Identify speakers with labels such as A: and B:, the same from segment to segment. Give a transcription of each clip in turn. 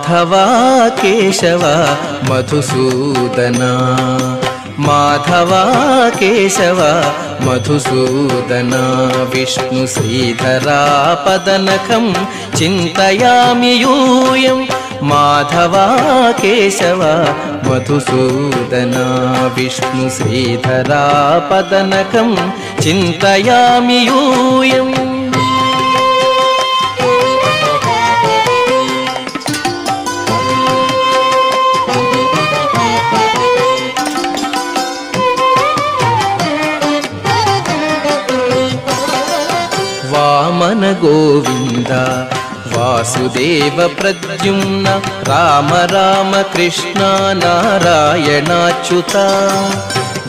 A: ಮಾಧವ ಕೇಶವ ಮಧುಸೂದನ, ಮಾಧವ ಕೇಶವ ಮಧುಸೂದನ, ವಿಷ್ಣು ಶ್ರೀಧರಾ ಪದನಖಂ ಚಿಂತಯಾಮಿ ಯೂಯಂ. ಮಾಧವ ಕೇಶವ ಮಧುಸೂದನ, ವಿಷ್ಣು ಶ್ರೀಧರಾ ಪದನಖಂ ಚಿಂತಯಾಮಿ ಯೂಯಂ. ವಾಮನ ಗೋವಿಂದ ವಾಸುದೇವ ಪ್ರದ್ಯುಮ್ನ, ರಾಮ ರಾಮ ಕೃಷ್ಣ ನಾರಾಯಣಾಚ್ಯುತ.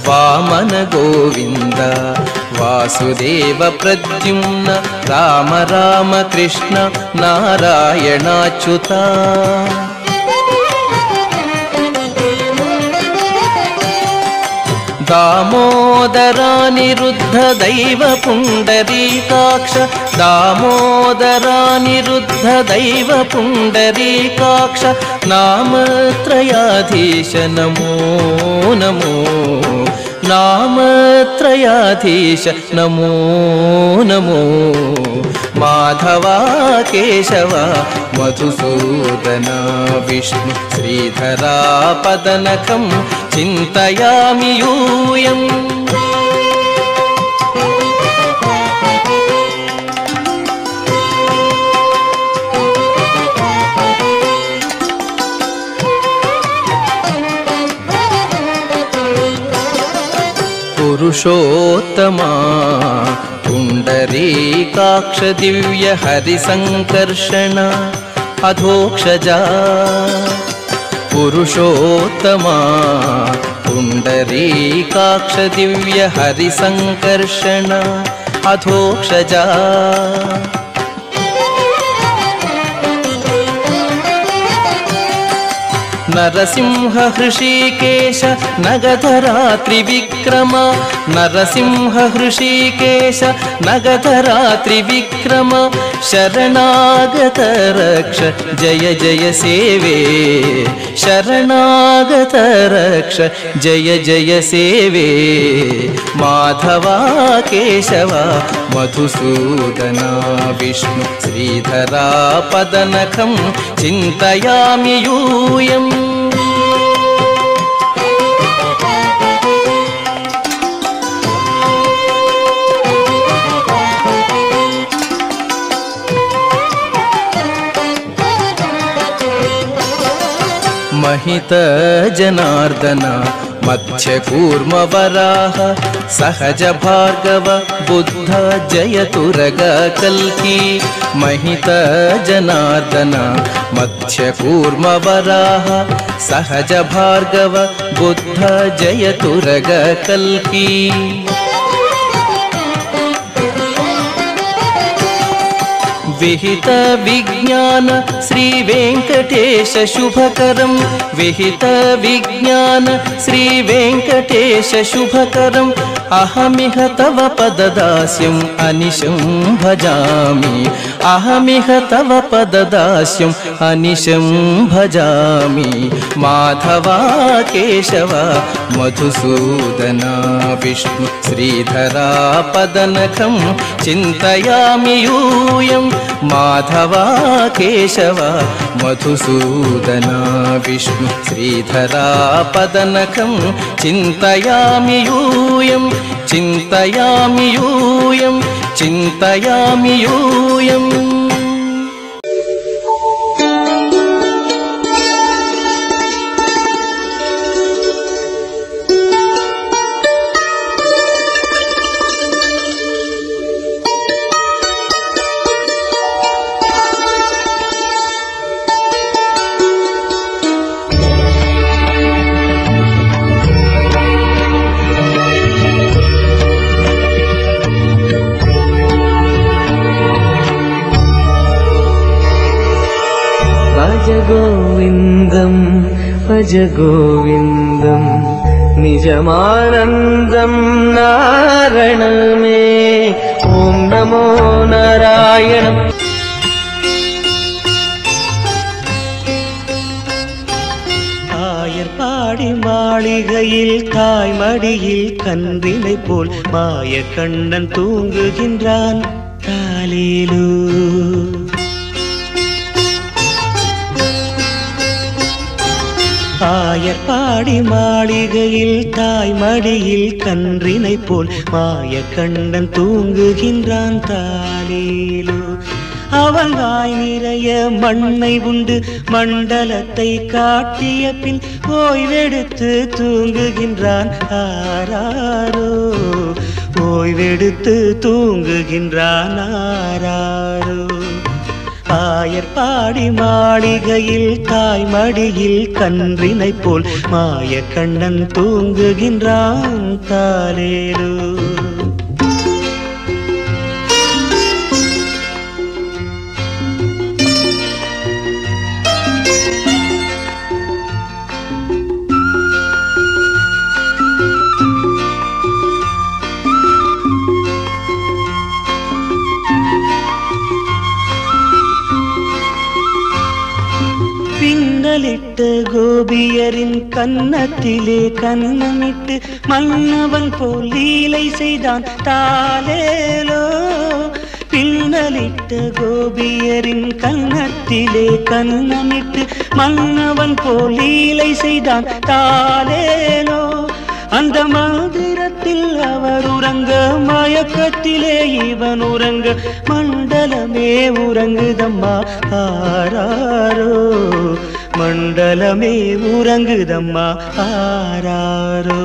A: ವಾಮನ ಗೋವಿಂದ ವಾಸುದೇವ ಪ್ರದ್ಯುಮ್ನ, ರಾಮ ರಾಮ ಕೃಷ್ಣ ನಾರಾಯಣಾಚ್ಯುತ. दामोदरानिरुद्ध दैव पुण्डरीकाक्ष, दामोदरानिरुद्ध दैव पुण्डरीकाक्ष, नामत्रयाधीश नमो नमो, नामत्रयाधीश नमो नमो. माधव केशव मधुसूदन, विष्णु श्रीधरा पदनखं चिंतयामि यूयम्. पुरुषोत्तमा पुण्डरीकाक्ष दिव्य हरिसंकर्षण अधोक्षजा. पुरुषोत्तमा पुण्डरीकाक्ष दिव्य हरिसंकर्षण अधोक्षजा. नरसिंह हृषीकेश नगधरा त्रिविक्रम, नरसिंह हृषीकेश नगधरा त्रिविक्रम, शरणागत रक्ष जय जय सेवे, शरणागत रक्ष जय जय सेवे. माधव केशव मधुसूदन, विष्णु श्रीधरा पदनखं चिंतयामि यूयम्. महित जनार्दन मत्स्यकूर्म वराह, सहज भार्गव बुद्ध जयतुरग कल्की. महित जनार्दन मत्स्यकूर्म वराह, सहज भार्गव बुद्ध जयतुरग कल्की. विहित विज्ञान श्री वेंकटेश शुभकरं, विहित विज्ञान श्री वेंकटेश शुभकरं. अहमिह तव पददास्यम् अनिशं भजामि, अहमिह तव पददास्यम् अनिशं भजामि. माधव केशव मधुसूदन, विष्णु श्रीधरा पदनखं चिंतयामि यूयम्. माधव केशव मधुसूदन, विष्णु श्रीधरा पदनखं चिंतयामि यूयम्, चिंतयामि यूयम्, चिंतयामि यूयम्. भज गोविन्दम् निजमानन्दम् नारणमे ॐ नमो नारायणम्
B: ஆயர்பாடி மாளிகையில் தாய்மடியில் கன்றினை போல் மாயக்கண்ணன் தூங்குகின்றான் தாலேலு. ஆயர்பாடி மாளிகையில் தாய்மடியில் கன்றினை போல் மாயக்கண்ணன் தூங்குகின்றான் தாலேலு. அவன் வாய் நிறைய மண்ணை உண்டு மண்டலத்தை காட்டிய பின் ஓய்வெடுத்து தூங்குகின்றான் ஆராரோ. ஓய்வெடுத்து தூங்குகின்றான் ஆராரோ. ஆயர்பாடி மாளிகையில் தாய்மடியில் கன்றினை போல் மாயக்கண்ணன் தூங்குகின்றான் தாலேலு. பின்னலிட்ட கோபியரின் கன்னத்திலே கன்னமிட்டு மன்னவன் போல் லீலை செய்தான் தாலேலோ. பின்னலிட்ட கோபியரின் கன்னத்திலே கன்னமிட்டு மன்னவன் போல் லீலை செய்தான் தாலேலோ. அந்த மந்திரத்தில் அவர் உறங்க மயக்கத்திலே இவன் உறங்க மண்டலமே உறங்குதம்மா ஆராரோ. மண்டலமே உறங்குதம்மா ஆராரோ.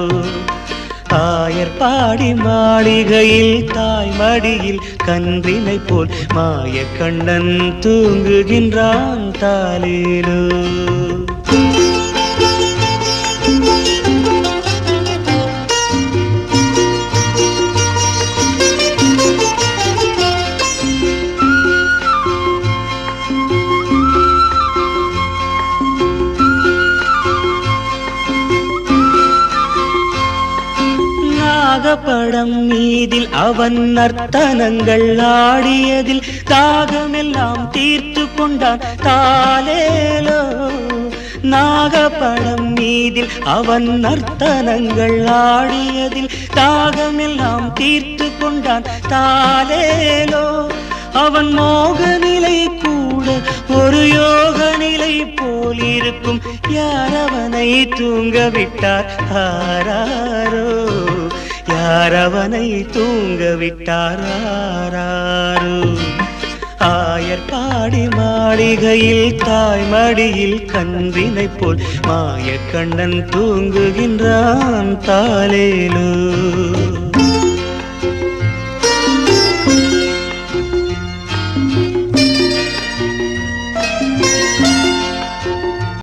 B: ஆயர்பாடி மாளிகையில் தாய்மடியில் கன்றினை போல் மாயக்கண்ணன் தூங்குகின்றான் தாலேலு. நாகப்படம் மீதில் அவன் நர்த்தனங்கள் ஆடியதில் தாகமெல்லாம் தீர்த்து கொண்டான் தாலேலோ. நாகப்படம் மீதில் அவன் நர்த்தனங்கள் ஆடியதில் தாகமெல்லாம் தீர்த்து கொண்டான் தாலேலோ. அவன் மோக நிலை கூட ஒரு யோக நிலை போல் இருக்கும். யார் அவனை தூங்க விட்டார் ஆராரோ. யார் அவனை தூங்க விட்டார் ஆராரோ. ஆயர்பாடி மாளிகையில் தாய்மடியில் கன்றினை போல் மாயக்கண்ணன் தூங்குகின்றான் தாலேலு.